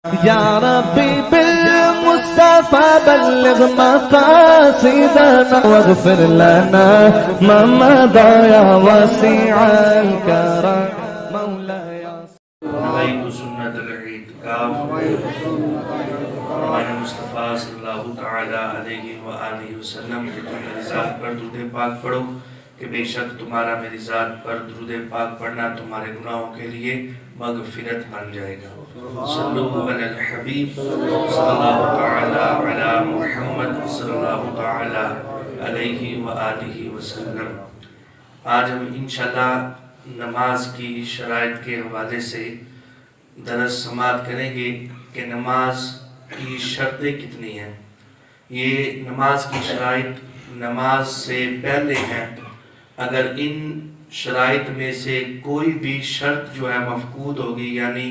یا ربی بالمصطفى بلغ مقاصدنا واغفر لنا ما مضى يا واسع الكرم مولاي نویت سنت الاعتکاف ہمارے مصطفیٰ صلی اللہ تعالی علیہ وآلہ وسلم کہ تم میری ذات پر درود پاک پڑھو کہ بے شک تمہارا میری ذات پر درود پاک پڑھنا تمہارے گناہوں کے لیے مغفرت بن جائے گا۔ صلو علی الحبیب صلی اللہ تعالی علی محمد صلی اللہ تعالی علیہ وآلہ وسلم۔ آج ہم انشاءاللہ نماز کی شرائط کے حوالے سے درس سماعت کریں گے کہ نماز کی شرطیں کتنی ہیں۔ یہ نماز کی شرائط نماز سے پہلے ہیں، اگر ان شرائط میں سے کوئی بھی شرط جو ہے مفقود ہوگی یعنی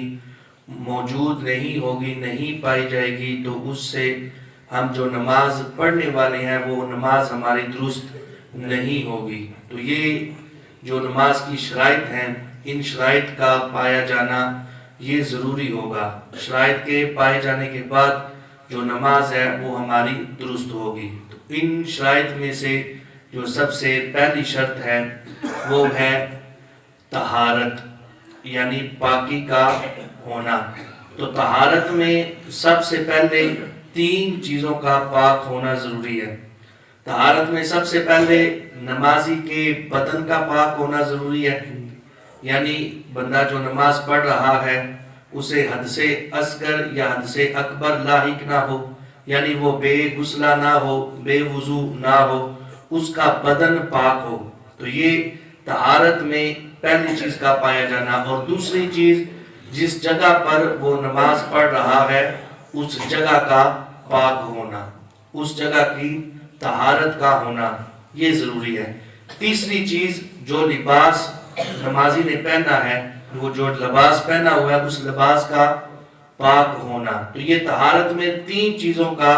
موجود نہیں ہوگی، نہیں پائی جائے گی، تو اس سے ہم جو نماز پڑھنے والے ہیں وہ نماز ہماری درست نہیں ہوگی۔ تو یہ جو نماز کی شرائط ہیں، ان شرائط کا پایا جانا یہ ضروری ہوگا۔ شرائط کے پائے جانے کے بعد جو نماز ہے وہ ہماری درست ہوگی۔ تو ان شرائط میں سے جو سب سے پہلی شرط ہے وہ ہے طہارت، یعنی پاکی کا ہونا۔ تو طہارت میں سب سے پہلے تین چیزوں کا پاک ہونا ضروری ہے۔ طہارت میں سب سے پہلے نمازی کے بدن کا پاک ہونا ضروری ہے، یعنی بندہ جو نماز پڑھ رہا ہے اسے حد سے اصغر یا حد سے اکبر لاحق نہ ہو، یعنی وہ بے غسلہ نہ ہو، بے وضو نہ ہو، اس کا بدن پاک ہو۔ تو یہ طہارت میں پہلی چیز کا پایا جانا۔ اور دوسری چیز، جس جگہ پر وہ نماز پڑھ رہا ہے اس جگہ کا پاک ہونا، اس جگہ کی طہارت کا ہونا یہ ضروری ہے۔ تیسری چیز، جو لباس نمازی نے پہنا ہے، وہ جو لباس پہنا ہوا ہے اس لباس کا پاک ہونا۔ تو یہ طہارت میں تین چیزوں کا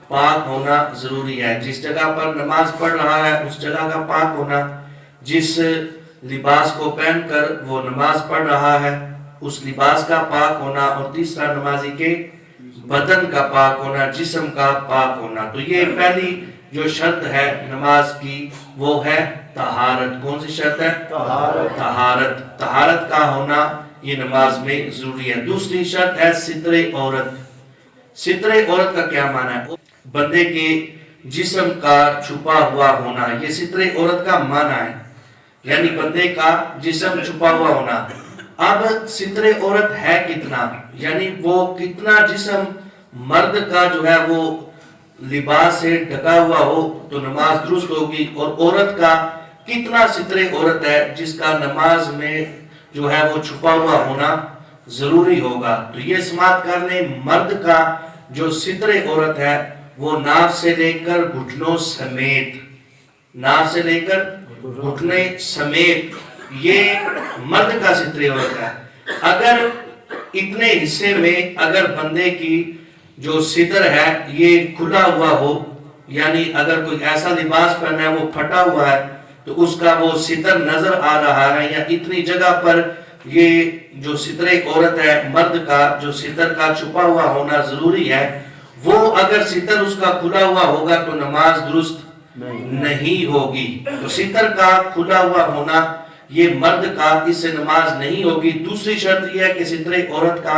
پاک ہونا ضروری ہے۔ جس جگہ پر نماز پڑھ رہا ہے اس جگہ کا پاک ہونا، جس لباس کو پہن کر وہ نماز پڑھ رہا ہے اس لباس کا پاک ہونا، اور تیسرا نمازی کے بدن کا پاک ہونا، جسم کا پاک ہونا۔ تو یہ پہلی جو شرط ہے نماز کی وہ ہے طہارت۔ کون سی شرط ہے؟ طہارت۔ طہارت کا ہونا یہ نماز میں ضروری ہے۔ دوسری شرط ہے ستر عورت۔ ستر عورت کا کیا معنی ہے؟ بندے کے جسم کا چھپا ہوا ہونا، یہ ستر عورت کا معنی ہے، یعنی بندے کا جسم چھپا ہوا ہونا۔ اب ستر عورت ہے کتنا، یعنی وہ کتنا جسم مرد کا جو ہے وہ لباس سے ڈھکا ہوا ہو تو نماز درست ہوگی، اور عورت کا کتنا ستر عورت ہے جس کا نماز میں جو ہے وہ چھپا ہوا ہونا ضروری ہوگا۔ تو یہ سماعت کرنے مرد کا جو ستر عورت ہے وہ ناف سے لے کر گھٹنوں سمیت، ناف سے لے کر گھٹنے سمیت یہ مرد کا ستر عورت ہے۔ اگر اتنے حصے میں اگر بندے کی جو ستر ہے یہ کھلا ہوا ہو، یعنی اگر کوئی ایسا لباس پہنا ہے وہ پھٹا ہوا ہے تو اس کا وہ ستر نظر آ رہا ہے، یا اتنی جگہ پر یہ جو ستر عورت ہے مرد کا جو ستر کا چھپا ہوا ہونا ضروری ہے، وہ اگر ستر اس کا کھلا ہوا ہوگا تو نماز درست نہیں ہوگی۔ تو ستر کا کھلا ہوا ہونا یہ مرد کا، اس سے نماز نہیں ہوگی۔ دوسری شرط یہ ہے کہ ستر عورت کا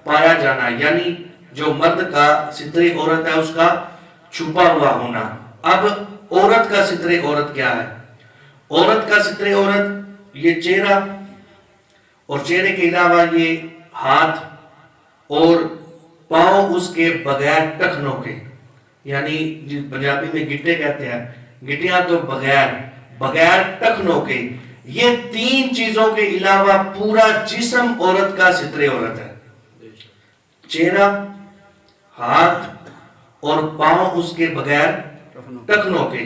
پایا جانا، یعنی جو مرد کا ستر عورت ہے اس کا چھپا ہوا ہونا۔ اب عورت کا ستر عورت کیا ہے؟ عورت کا ستر عورت یہ چہرہ، اور چہرے کے علاوہ یہ ہاتھ اور پاؤں اس کے بغیر ٹخنوں کے، یعنی پنجابی میں گٹے کہتے ہیں، گٹیاں تو بغیر ٹخنوں کے، یہ تین چیزوں کے علاوہ پورا جسم عورت کا ستر عورت ہے۔ چہرہ، ہاتھ اور پاؤں اس کے بغیر ٹخنوں کے،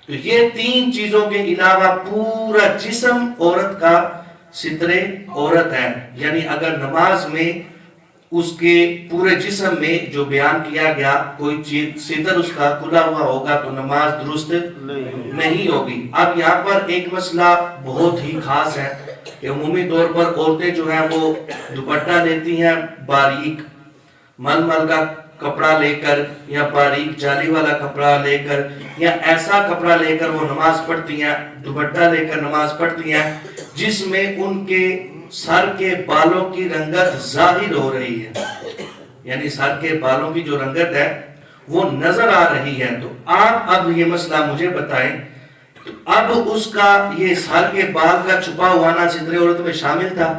تو یہ تین چیزوں کے علاوہ پورا جسم عورت کا ستر عورت ہے۔ یعنی اگر نماز میں اس کے پورے جسم میں جو بیان کیا گیا کوئی چیز ستر اس کا کھلا ہوا ہوگا تو نماز درست نہیں ہوگی۔ اب یہاں پر ایک مسئلہ بہت ہی خاص ہے کہ عمومی طور پر عورتیں جو ہیں وہ دوپٹہ لیتی ہیں باریک، ململ کا کپڑا لے کر یا باریک جالی والا کپڑا لے کر یا ایسا کپڑا لے کر وہ نماز پڑھتی ہیں، دوپٹہ لے کر نماز پڑھتی ہیں جس میں ان کے سر کے بالوں کی رنگت ظاہر ہو رہی ہے، یعنی سر کے بالوں کی جو رنگت ہے وہ نظر آ رہی ہے. تو آپ اب یہ مسئلہ مجھے بتائیں، تو اب اس کا یہ سر کے بال کا چھپا ہوانا ستر عورت میں شامل تھا؟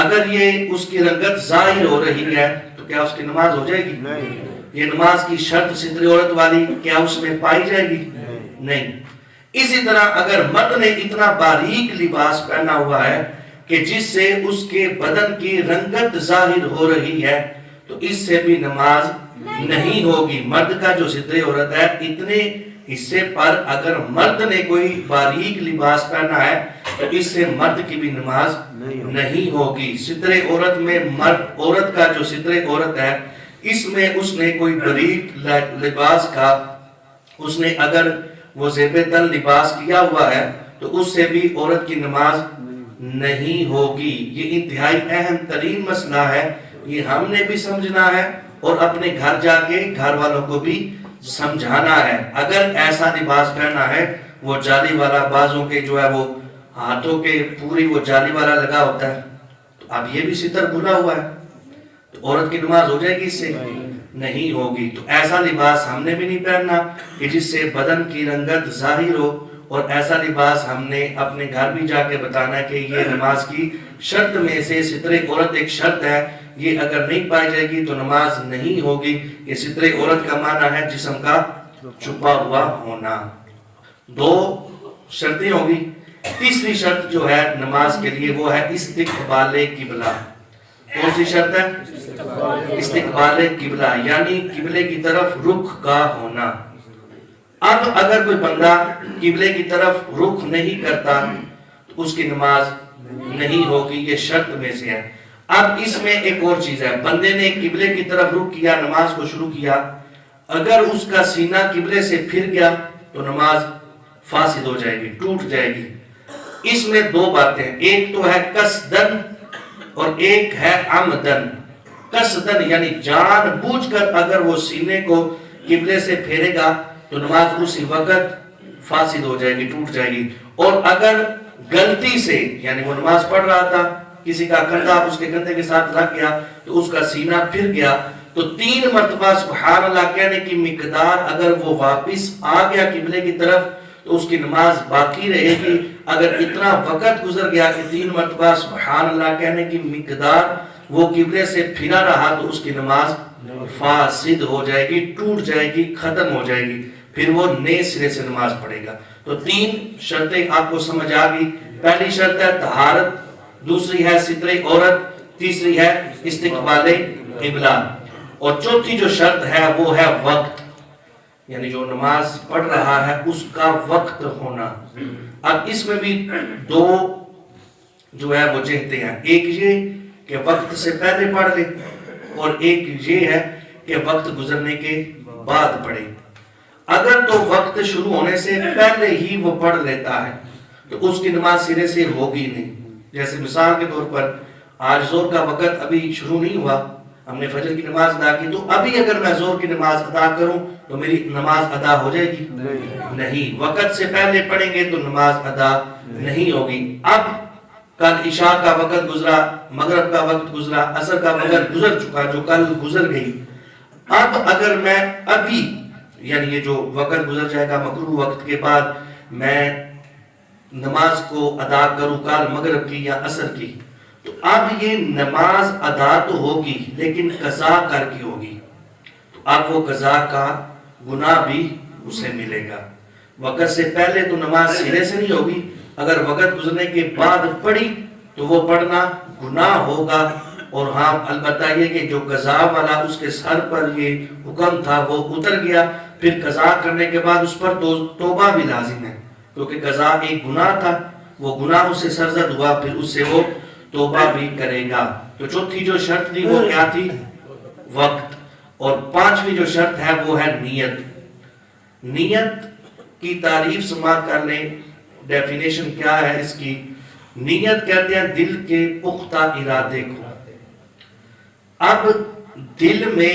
اگر یہ اس کی رنگت ظاہر ہو رہی ہے تو کیا اس کی نماز ہو جائے گی؟ یہ نماز کی شرط ستر عورت والی کیا اس میں پائی جائے گی؟ نہیں. اسی طرح اگر مرد نے اتنا باریک لباس پہنا ہوا ہے کہ جس سے اس کے بدن کی رنگت ظاہر ہو رہی ہے تو اس سے بھی نماز نہیں ہوگی. مرد کا جو ستر عورت ہے اتنے حصے پر اگر مرد نے کوئی باریک لباس پہنا ہے تو اس سے مرد کی بھی نماز نہیں ہوگی. ستر عورت میں عورت کا جو ستر عورت ہے اس میں اس نے کوئی باریک لباس کا اس نے اگر وہ زیب تن لباس کیا ہوا ہے تو اس سے بھی عورت کی نماز نہیں ہوگی. یہ انتہائی اہم ترین مسئلہ ہے، یہ ہم نے بھی سمجھنا ہے اور اپنے گھر جا کے گھر والوں کو بھی سمجھانا ہے. اگر ایسا لباس پہنا ہے وہ جالی والا، بازوں کے جو ہے وہ ہاتھوں کے پوری وہ جالی والا لگا ہوتا ہے، تو اب یہ بھی ستر کھلا ہوا ہے تو عورت کی نماز ہو جائے گی؟ اس سے نہیں ہوگی. تو ایسا لباس ہم نے بھی نہیں پہننا کہ جس سے بدن کی رنگت ظاہر ہو، اور ایسا لباس ہم نے اپنے گھر بھی جا کے بتانا ہے کہ یہ نماز کی شرط میں سے ستر عورت ایک شرط ہے، یہ اگر نہیں پائی جائے گی تو نماز نہیں ہوگی. یہ ستر عورت کا معنی ہے جسم کا چھپا ہوا ہونا. دو شرطیں ہوگی. تیسری شرط جو ہے نماز کے لیے وہ ہے استقبال قبلہ. کون سی شرط ہے؟ استقبال قبلہ، یعنی قبلے کی طرف رخ کا ہونا. اب اگر کوئی بندہ قبلے کی طرف رخ نہیں کرتا تو اس کی نماز نہیں ہوگی، یہ شرط میں سے ہے. اب اس میں ایک اور چیز ہے، بندے نے قبلے کی طرف رخ کیا، نماز کو شروع کیا، اگر اس کا سینہ قبلے سے پھر گیا تو نماز فاسد ہو جائے گی، ٹوٹ جائے گی. اس میں دو باتیں، ایک تو ہے قصدن اور ایک ہے عمدن. قصدن یعنی جان بوجھ کر اگر وہ سینے کو قبلے سے پھیرے گا تو نماز اسی وقت فاسد ہو جائے گی، ٹوٹ جائے گی. اور اگر غلطی سے یعنی وہ نماز پڑھ رہا تھا، کسی کا کندھا اس کے کندھے کے ساتھ لگ گیا تو اس کا سینہ پھر گیا تو 3 مرتبہ سبحان اللہ کہنے کی مقدار اگر وہ واپس آ گیا قبلے کی طرف تو اس کی نماز باقی رہے گی. اگر اتنا وقت گزر گیا کہ 3 مرتبہ سبحان اللہ کہنے کی مقدار وہ قبلے سے پھرا رہا تو اس کی نماز فاسد ہو جائے گی، ٹوٹ جائے گی، ختم ہو جائے گی، پھر وہ نئے سرے سے نماز پڑھے گا. تو 3 شرطیں آپ کو سمجھ آ گئی. پہلی شرط ہے طہارت، دوسری ہے ستر عورت، تیسری ہے استقبال قبلہ، اور چوتھی جو شرط ہے وہ ہے وقت، یعنی جو نماز پڑھ رہا ہے اس کا وقت ہونا. اب اس میں بھی دو جو ہے وہ جہتیں ہیں، ایک یہ کہ وقت سے پہلے پڑھ لے اور ایک یہ ہے کہ وقت گزرنے کے بعد پڑھے. اگر تو وقت شروع ہونے سے پہلے ہی وہ پڑھ لیتا ہے تو اس کی نماز سرے سے ہوگی نہیں. جیسے مثال کے طور پر آج زور کا وقت ابھی شروع نہیں ہوا، ہم نے فجر کی نماز ادا کی، تو ابھی اگر میں زور کی نماز ادا کروں تو میری نماز ادا ہو جائے گی؟ نہیں. وقت سے پہلے پڑھیں گے تو نماز ادا نہیں ہوگی. اب کل عشاء کا وقت گزرا، مغرب کا وقت گزرا، عصر کا وقت گزر چکا جو کل گزر گئی. اب اگر میں ابھی یعنی یہ جو وقت گزر جائے گا مکروہ وقت کے بعد میں نماز کو ادا کروں کل مغرب کی یا عصر کی، تو اب یہ نماز ادا تو ہوگی لیکن قضا کر کے ہوگی، تو اب وہ قضا کا گناہ بھی اسے ملے گا. وقت سے پہلے تو نماز سرے سے نہیں ہوگی، اگر وقت گزرنے کے بعد پڑھی تو وہ پڑھنا گناہ ہوگا. اور ہاں البتہ یہ کہ جو قضا والا اس کے سر پر یہ حکم تھا وہ اتر گیا، پھر قضا کرنے کے بعد اس پر توبہ بھی لازم ہے، کیونکہ قضا ایک گناہ تھا، وہ گناہ اس سے سرزد ہوا، پھر اس سے وہ توبہ بھی کرے گا. تو چوتھی جو شرط تھی وہ کیا تھی؟ وقت. اور پانچویں جو شرط ہے وہ ہے نیت. نیت کی تعریف سماعت کر لیں، ڈیفینیشن کیا ہے اس کی. نیت کہتے ہیں دل کے پختہ ارادے کو. اب دل میں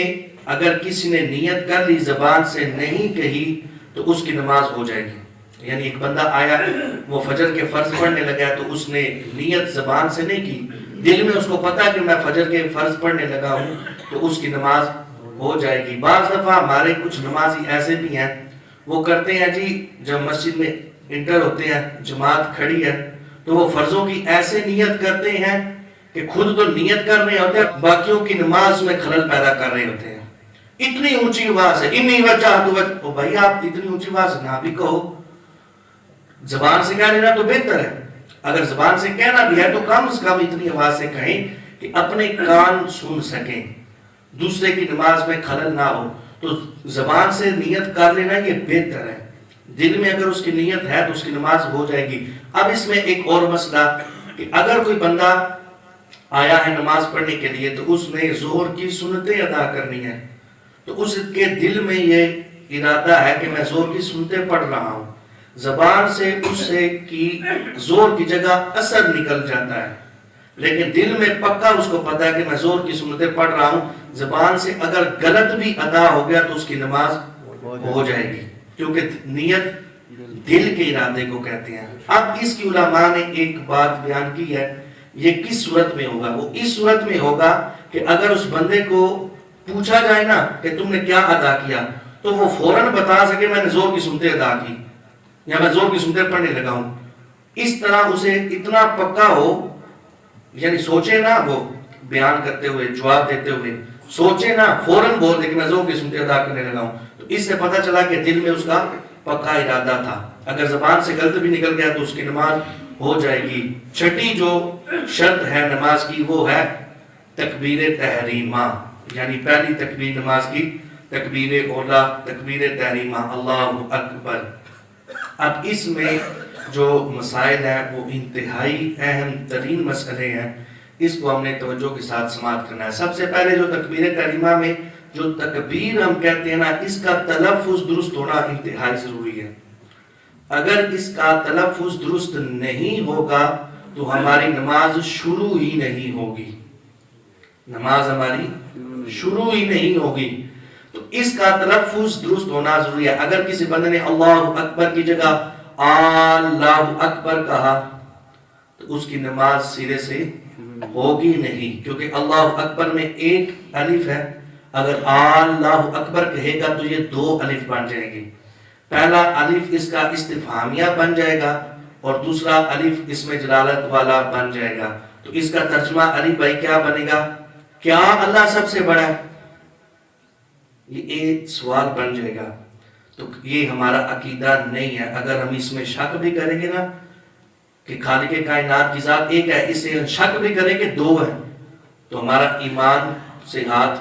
اگر کسی نے نیت کر لی زبان سے نہیں کہی تو اس کی نماز ہو جائے گی. یعنی ایک بندہ آیا وہ فجر کے فرض پڑھنے لگا تو اس نے نیت زبان سے نہیں کی, دل میں اس کو پتا کہ میں فجر کے فرض پڑھنے لگا ہوں تو اس کی نماز ہو جائے گی. بعض دفعہ ہمارے کچھ نمازی ایسے بھی ہیں وہ کرتے ہیں جی جب مسجد میں انٹر ہوتے ہیں جماعت کھڑی ہے تو وہ فرضوں کی ایسے نیت کرتے ہیں کہ خود تو نیت کر رہے ہوتے ہیں باقیوں کی نماز میں خلل پیدا کر رہے ہوتے ہیں. اتنی اونچی آواز ہے انی وجہت تو بھائی آپ اتنی اونچی آواز نہ بھی کہو, زبان سے کہہ لینا تو بہتر ہے. اگر زبان سے کہنا بھی ہے تو کم از کم اتنی آواز سے کہیں کہ اپنے کان سن سکیں, دوسرے کی نماز میں خلل نہ ہو. تو زبان سے نیت کر لینا یہ بہتر ہے. دل میں اگر اس کی نیت ہے تو اس کی نماز ہو جائے گی. اب اس میں ایک اور مسئلہ کہ اگر کوئی بندہ آیا ہے نماز پڑھنے کے لیے تو اس نے ظہر کی سنتیں ادا کرنی ہے تو اس کے دل میں یہ ارادہ ہے کہ میں ظہر کی سنتیں پڑھ رہا ہوں, زبان سے اس سے کی ظہر کی جگہ اثر نکل جاتا ہے لیکن دل میں پکا اس کو پتا ہے کہ میں ظہر کی سنتیں پڑھ رہا ہوں, زبان سے اگر غلط بھی ادا ہو گیا تو اس کی نماز ہو جائے گی کیونکہ نیت دل کے ارادے کو کہتے ہیں. اب اس کی علماء نے ایک بات بیان کی ہے, یہ کس صورت میں ہوگا؟ وہ اس صورت میں ہوگا کہ اگر اس بندے کو پوچھا جائے نا کہ تم نے کیا ادا کیا تو وہ فوراً بتا سکے میں نے ظہر کی سنتیں ادا کی یا میں ظہر کی سنتیں پڑھنے لگا ہوں. اس طرح اسے اتنا پکا ہو, یعنی سوچے نا وہ بیان کرتے ہوئے جواب دیتے ہوئے سوچے نا فوراً بول دے کہ میں ظہر کی سنتیں ادا کرنے لگا ہوں, تو اس سے پتہ چلا کہ دل میں اس کا پکا ارادہ تھا. اگر زبان سے غلط بھی نکل گیا تو اس کی نماز ہو جائے گی. چھٹی جو شرط ہے نماز کی وہ ہے تکبیر تحریمہ, یعنی پہلی تکبیر نماز کی تکبیر اولا تکبیر تحریمہ اللہ اکبر. اب اس میں جو مسائل ہیں وہ انتہائی اہم ترین مسئلے ہیں, اس کو ہم نے توجہ کے ساتھ سماعت کرنا ہے. سب سے پہلے جو تکبیر تحریمہ میں جو تکبیر ہم کہتے ہیں نا اس کا تلفظ درست ہونا انتہائی ضروری ہے. اگر اس کا تلفظ درست نہیں ہوگا تو ہماری نماز شروع ہی نہیں ہوگی, نماز ہماری شروع ہی نہیں ہوگی. تو اس کا تلفظ درست ہونا ضروری ہے. اگر کسی بندے نے اللہ اکبر کی جگہ اللہ اکبر کہا تو اس کی نماز سرے سے ہوگی نہیں, کیونکہ اللہ اکبر میں ایک الف ہے, اگر اللہ اکبر کہے گا تو یہ دو الف بن جائیں گے. پہلا الف اس کا استفہامیہ بن جائے گا اور دوسرا الف اس میں جلالت والا بن جائے گا. تو اس کا ترجمہ علی بھائی کیا بنے گا؟ کیا اللہ سب سے بڑا ہے؟ یہ ایک سوال بن جائے گا. تو یہ ہمارا عقیدہ نہیں ہے. اگر ہم اس میں شک بھی کریں گے نا کہ خالق کائنات کی ذات ایک ہے, اس سے شک بھی کریں کہ دو ہے, تو ہمارا ایمان سے ہاتھ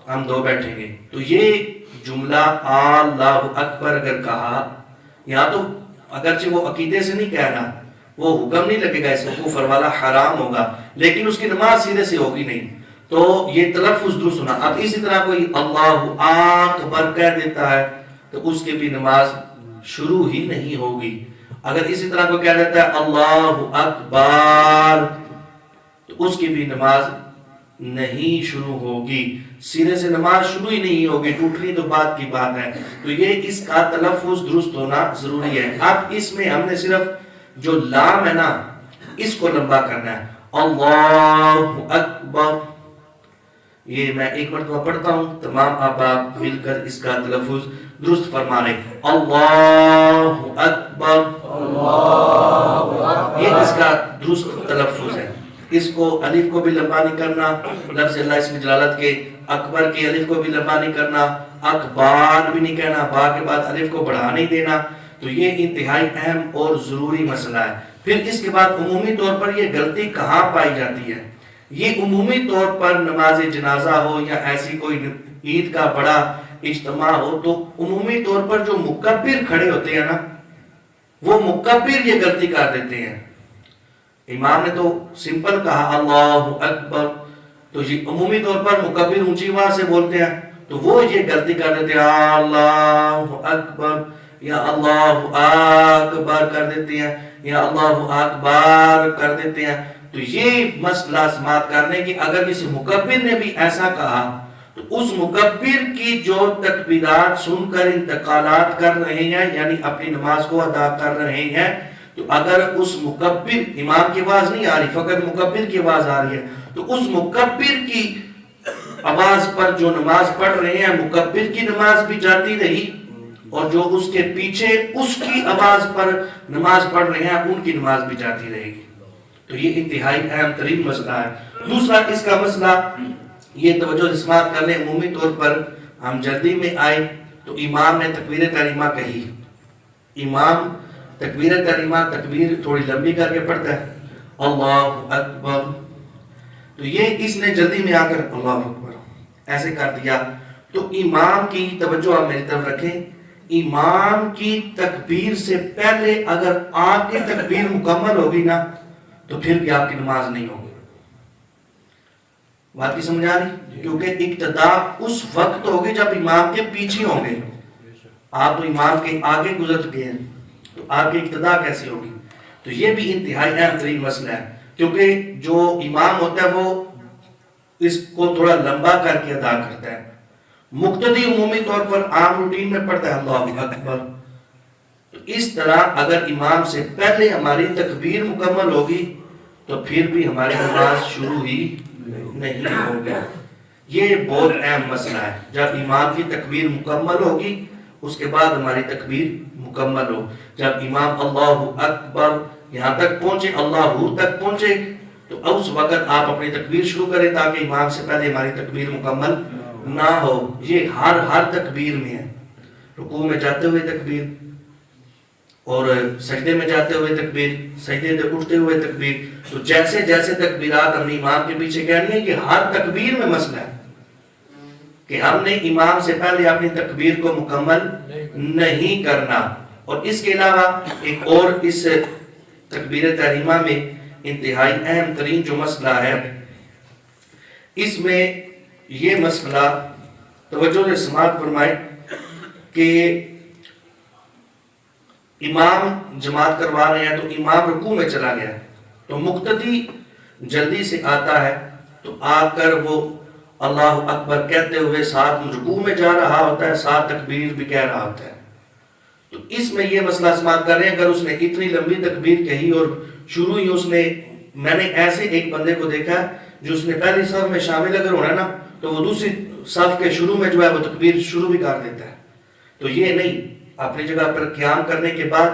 ہم دو بیٹھیں گے. تو یہ جملہ اللہ اکبر اگر کہا, یہاں تو اگرچہ وہ عقیدے سے نہیں کہہ رہا, وہ حکم نہیں لگے گا, اس کو کفر والا حرام ہوگا, لیکن اس کی نماز سیدھے سے ہوگی نہیں. تو یہ تلفظ درست ہونا. اب اسی طرح کوئی اللہ اکبر کہہ دیتا ہے تو اس کی بھی نماز شروع ہی نہیں ہوگی. اگر اسی طرح کوئی کہہ دیتا ہے اللہ اکبر تو اس کی بھی نماز نہیں شروع ہوگی, سینے سے نماز شروع ہی نہیں ہوگی, ٹوٹنی تو بات کی بات ہے. تو یہ اس کا تلفظ درست ہونا ضروری ہے. اب اس میں ہم نے صرف جو لام ہے نا اس کو لمبا کرنا ہے, اللہ اکبر. یہ میں ایک مرتبہ پڑھتا ہوں, تمام آپ مل کر اس کا تلفظ درست فرما رہے, اللہ اکبر. یہ اس کا درست تلفظ ہے. اس کو الف کو بھی لمبا نہیں کرنا, لفظ اللہ اس میں جلالت کے اکبر کے الف کو بھی لمبا نہیں کرنا, اکبار بھی نہیں کہنا, با کے بعد الف کو بڑھا نہیں دینا. تو یہ انتہائی اہم اور ضروری مسئلہ ہے. پھر اس کے بعد عمومی طور پر یہ غلطی کہاں پائی جاتی ہے؟ یہ عمومی طور پر نماز جنازہ ہو یا ایسی کوئی عید کا بڑا اجتماع ہو تو عمومی طور پر جو مکبر کھڑے ہوتے ہیں نا وہ مکبر یہ غلطی کر دیتے ہیں. امام نے تو سمپل کہا اللہ اکبر, تو یہ عمومی طور پر مکبر اونچی آواز سے بولتے ہیں تو وہ یہ غلطی کر دیتے ہیں اللہ اکبر یا اللہ اکبر کر دیتے ہیں یا اللہ اکبر کر دیتے ہیں. تو یہ مسئلہ سماعت کرنے کہ اگر کسی مکبر نے بھی ایسا کہا تو اس مکبر کی جو تکبیرات سن کر انتقالات کر رہے ہیں یعنی اپنی نماز کو ادا کر رہے ہیں، تو اگر اس مکبر، امام کی آواز نہیں آ رہی، فقط مکبر کی آواز آ رہی ہے، تو اس مکبر کی آواز پر جو نماز پڑھ رہے ہیں مکبر کی نماز بھی جاتی رہی، اور جو اس کے پیچھے اس کی آواز پر نماز پڑھ رہے ہیں ان کی نماز بھی جاتی رہے گی۔ تو یہ انتہائی اہم ترین مسئلہ ہے۔ دوسرا اس کا مسئلہ یہ توجہ سماعت کرنے، عمومی طور پر ہم جلدی میں آئے تو امام نے تکبیر تحریمہ کہی، امام تکبیر تحریمہ تکبیر تھوڑی لمبی کر کے پڑھتا ہے، اللہ اکبر، تو یہ اس نے جلدی میں آ کر اللہ اکبر ایسے کر دیا۔ تو امام کی توجہ آپ میری طرف رکھیں، امام کی تکبیر سے پہلے اگر آپ کی تکبیر مکمل ہوگی نا تو پھر بھی آپ کی نماز نہیں ہوگی۔ بات کی سمجھ آ رہی؟ کیونکہ ابتدا اس وقت ہوگی جب امام کے پیچھے ہوں گے، آپ تو امام کے آگے گزر چکے ہیں، تو آپ کی ابتدا کیسے ہوگی؟ تو یہ بھی انتہائی اہم ترین مسئلہ ہے، کیونکہ جو امام ہوتا ہے وہ اس کو تھوڑا لمبا کر کے ادا کرتا ہے، مقتدی عمومی طور پر عام روٹین میں پڑھتا ہے اللہ اکبر۔ تو اس طرح اگر امام سے پہلے ہماری تکبیر مکمل ہوگی تو پھر بھی ہماری نماز شروع ہی نہیں ہوگی۔ یہ بہت اہم مسئلہ ہے، جب امام کی تکبیر مکمل ہوگی اس کے بعد ہماری تکبیر مکمل ہو۔ جب امام اللہ اکبر یہاں تک پہنچے، اللہ تک پہنچے، تو اس وقت آپ اپنی تکبیر شروع کریں تاکہ امام سے پہلے ہماری تکبیر مکمل نہ ہو۔ یہ ہر تکبیر میں ہے، رکوع میں جاتے ہوئے تکبیر، اور سجدے میں جاتے ہوئے تکبیر، سجدے سے اٹھتے ہوئے تکبیر۔ تو جیسے جیسے تکبیرات ہم نے امام کے پیچھے کہنی ہے کہ ہر تکبیر میں مسئلہ ہے کہ ہم نے امام سے پہلے اپنی تکبیر کو مکمل نہیں کرنا۔ اور اس کے علاوہ ایک اور اس تکبیر تحریمہ میں انتہائی اہم ترین جو مسئلہ ہے، اس میں یہ مسئلہ توجہ سے سماعت فرمائے کہ امام جماعت کروا رہے ہیں تو امام رکوع میں چلا گیا تو مقتدی جلدی سے آتا ہے تو آ کر وہ اللہ اکبر کہتے ہوئے ساتھ رکوع میں جا رہا ہوتا ہے، ساتھ تکبیر بھی کہہ رہا ہوتا ہے۔ تو اس میں یہ مسئلہ سماعت کر رہے ہیں، اگر اس نے اتنی لمبی تکبیر کہی اور شروع ہی اس نے، میں نے ایسے ایک بندے کو دیکھا جو اس نے پہلی صف میں شامل اگر ہونا نا تو وہ دوسری صف کے شروع میں جو ہے وہ تکبیر شروع بھی کر دیتا ہے۔ تو یہ نہیں، اپنی جگہ پر قیام کرنے کے بعد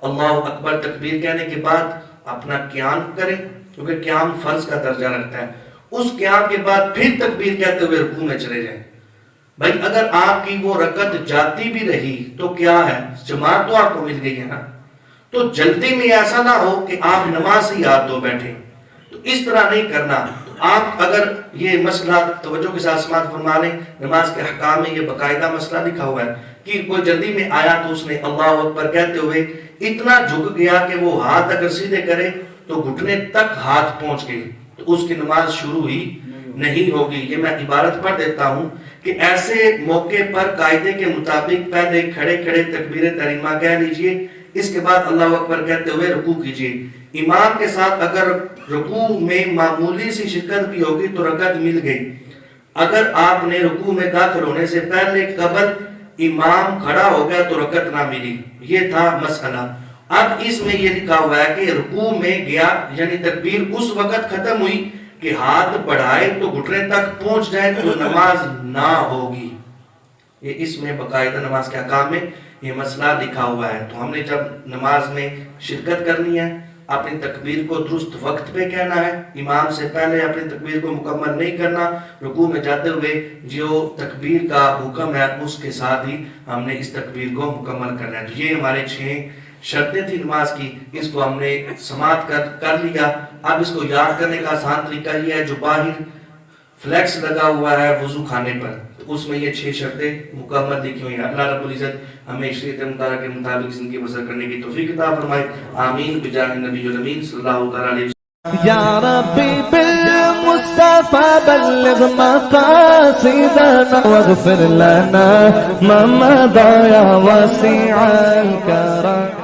اللہ اکبر تکبیر کہنے کے بعد اپنا قیام کریں، کیونکہ قیام فرض کا درجہ رکھتا ہے، اس قیام کے بعد پھر تکبیر کہتے ہوئے رکوع میں چلے جائیں۔ بھائی اگر آپ کی وہ رکعت جاتی بھی رہی تو کیا ہے، جماعت تو آپ کو مل گئی ہے نا، تو جلدی میں ایسا نہ ہو کہ آپ نماز سے یاد دو بیٹھے، تو اس طرح نہیں کرنا۔ آپ اگر یہ مسئلہ توجہ کے ساتھ سماعت فرما لیں، نماز کے احکام میں یہ باقاعدہ مسئلہ لکھا ہوا ہے کہ کوئی جلدی میں آیا تو اس نے اللہ اکبر کہتے ہوئے اتنا جھک گیا کہ وہ ہاتھ اگر سیدھے کرے تو گھٹنے تک ہاتھ پہنچ گئے، تو اس کی نماز شروع ہی نہیں ہوگی۔ یہ میں عبارت پڑھ دیتا ہوں کہ ایسے موقع پر قاعدے کے مطابق پہلے کھڑے کھڑے تکبیر تحریمہ کہہ لیجئے، اس کے بعد اللہ اکبر کہتے ہوئے رکوع کیجئے۔ امام کے ساتھ اگر رکوع میں معمولی سی شرکت بھی ہوگی تو رکعت مل گئی، اگر آپ نے رکوع میں داخل ہونے سے پہلے قبل امام کھڑا ہو گیا تو رکعت نہ ملی۔ یہ تھا مسئلہ۔ اب اس میں یہ لکھا ہوا ہے کہ رکوع میں گیا یعنی تکبیر اس وقت ختم ہوئی کہ ہاتھ بڑھائے تو گھٹنے تک پہنچ جائے تو نماز نہ ہوگی۔ یہ اس میں باقاعدہ نماز کے احکام میں یہ مسئلہ لکھا ہوا ہے۔ تو ہم نے جب نماز میں شرکت کرنی ہے، اپنی تکبیر کو درست وقت پہ کہنا ہے، امام سے پہلے اپنی تکبیر کو مکمل نہیں کرنا، رکوع میں جاتے ہوئے جو تکبیر کا حکم ہے اس کے ساتھ ہی ہم نے اس تکبیر کو مکمل کرنا ہے۔ یہ ہمارے 6 شرطیں تھی نماز کی، اس کو ہم نے سماعت کر لیا۔ اب اس کو یاد کرنے کا آسان طریقہ یہ ہے، جو باہر فلیکس لگا ہوا ہے وضو خانے پر، اس میں یہ 6 شرطیں مکمل لکھی ہوئی ہیں۔ اللہ رب العزت ہمیں شریعت مطالعہ کے مطابق زندگی بسر کرنے کی توفیق عطا فرمائے، آمین بجاہ نبی الامین صلی اللہ تعالی علیہ وسلم۔ یا ربی بالمصطفى بلغ مقاصدنا واغفر لنا ما مضى يا واسع الكرم۔